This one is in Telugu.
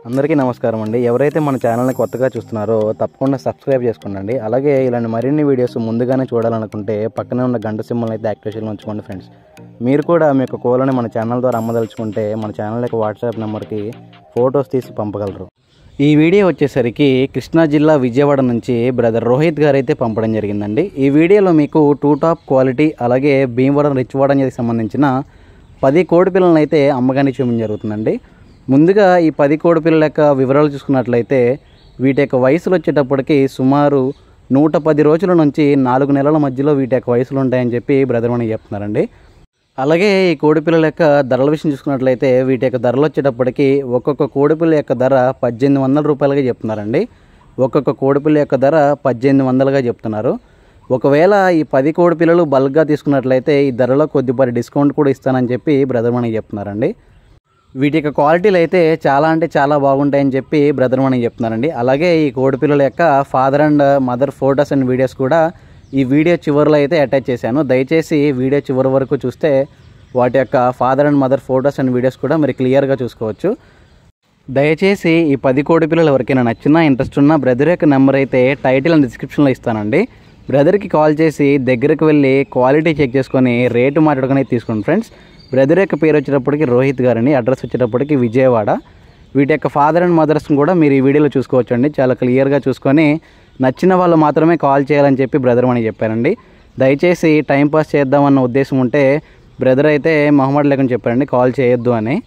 అందరికీ నమస్కారం అండి. ఎవరైతే మన ఛానల్ని కొత్తగా చూస్తున్నారో తప్పకుండా సబ్స్క్రైబ్ చేసుకోండి. అలాగే ఇలాంటి మరిన్ని వీడియోస్ ముందుగానే చూడాలనుకుంటే పక్కనే ఉన్న గంట సింబల్ని అయితే యాక్టివేషన్లో ఉంచుకోండి ఫ్రెండ్స్. మీరు కూడా మీ యొక్క కోళ్ళని మన ఛానల్ ద్వారా అమ్మదలుచుకుంటే మన ఛానల్ యొక్క వాట్సాప్ నెంబర్కి ఫొటోస్ తీసి పంపగలరు. ఈ వీడియో వచ్చేసరికి కృష్ణా జిల్లా విజయవాడ నుంచి బ్రదర్ రోహిత్ గారు అయితే పంపడం జరిగిందండి. ఈ వీడియోలో మీకు 2 టాప్ క్వాలిటీ అలాగే భీమవరం రిచ్వాడ అనేది సంబంధించిన 10 కోడి పిల్లలను అయితే అమ్మకాన్ని చూపించడం జరుగుతుందండి. ముందుగా ఈ 10 కోడి పిల్లల యొక్క వివరాలు చూసుకున్నట్లయితే వీటి యొక్క వయసులు వచ్చేటప్పటికి సుమారు 110 రోజుల నుంచి 4 నెలల మధ్యలో వీటి యొక్క వయసులు ఉంటాయని చెప్పి బ్రదర్ మనకి చెప్తున్నారండి. అలాగే ఈ కోడి పిల్లల యొక్క ధరల విషయం చూసుకున్నట్లయితే వీటి యొక్క ధరలు వచ్చేటప్పటికి ఒక్కొక్క కోడిపిల్ల యొక్క ధర 1800 రూపాయలుగా చెప్తున్నారండి. ఒక్కొక్క కోడిపిల్ల యొక్క ధర 1800గా చెప్తున్నారు. ఒకవేళ ఈ 10 కోడి పిల్లలు బల్క్గా తీసుకున్నట్లయితే ఈ ధరలో కొద్దిపాటి డిస్కౌంట్ కూడా ఇస్తానని చెప్పి బ్రదర్ మనకి చెప్తున్నారండి. వీటి యొక్క క్వాలిటీలు అయితే చాలా అంటే చాలా బాగుంటాయని చెప్పి బ్రదర్ మనకి చెప్తున్నారండి. అలాగే ఈ కోడి పిల్లల యొక్క father and mother photos and videos కూడా ఈ వీడియో చివరిలో అయితే అటాచ్ చేశాను. దయచేసి వీడియో చివరి వరకు చూస్తే వాటి యొక్క father and mother photos and videos కూడా మీరు క్లియర్గా చూసుకోవచ్చు. దయచేసి ఈ 10 కోడి పిల్లలు ఎవరికైనా నచ్చినా ఇంట్రెస్ట్ ఉన్న బ్రదర్ యొక్క నెంబర్ అయితే టైటిల్ అండ్ డిస్క్రిప్షన్లో ఇస్తానండి. బ్రదర్కి కాల్ చేసి దగ్గరికి వెళ్ళి క్వాలిటీ చెక్ చేసుకొని రేటు మాట్లాడుకొని తీసుకోండి ఫ్రెండ్స్. బ్రదర్ యొక్క పేరు వచ్చేటప్పటికి రోహిత్ గారని, అడ్రస్ వచ్చేటప్పటికి విజయవాడ. వీటి యొక్క ఫాదర్ అండ్ మదర్స్ని కూడా మీరు ఈ వీడియోలో చూసుకోవచ్చు అండి. చాలా క్లియర్గా చూసుకొని నచ్చిన వాళ్ళు మాత్రమే కాల్ చేయాలని చెప్పి బ్రదర్ మనకి చెప్పారండి. దయచేసి టైంపాస్ చేద్దామన్న ఉద్దేశం ఉంటే బ్రదర్ అయితే మొహమాట లేకుండా చెప్పారండి కాల్ చేయొద్దు అని.